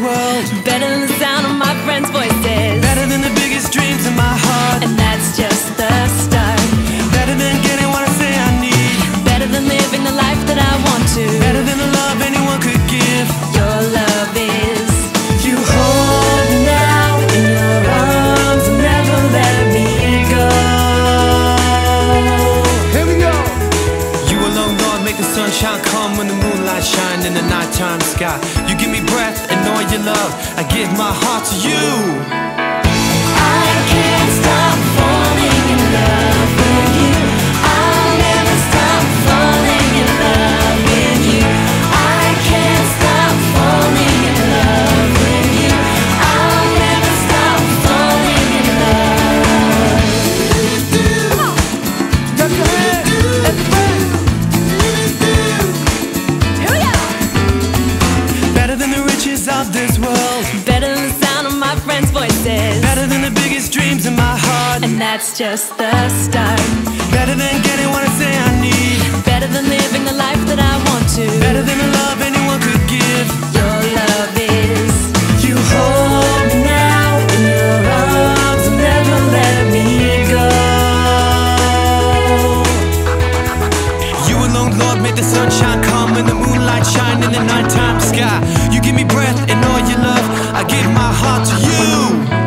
world. Better than the sound of my friends' voices. Better than the biggest dreams in my heart. And that's just the start. Better than getting what I say I need. Better than living the life that I want to. Better than the love anyone could give. Your love is. You hold me now in your arms and never let me go. Here we go. You alone, Lord, make the sunshine come when the moonlight shines in the nighttime sky. You give me breath and all your love. I give my heart to you. I can't stop falling in love with you. I'll never stop falling in love with you. I can't stop falling in love with you. I'll never stop falling in love. Come on. Clap your hands. Everybody. Here we go. Better than the riches of this world. Better than the sound of my friends' voices. Better than the biggest dreams in my heart. And that's just the start. Better than getting what I say I need. Better than living the life that I want to. Better than the love anyone could give. Your love is. You hold me now in your arms and never let me go. You alone, Lord, make the sunshine come and the moonlight shine in the nighttime sky. You give me breath and all your love. I give my heart to you.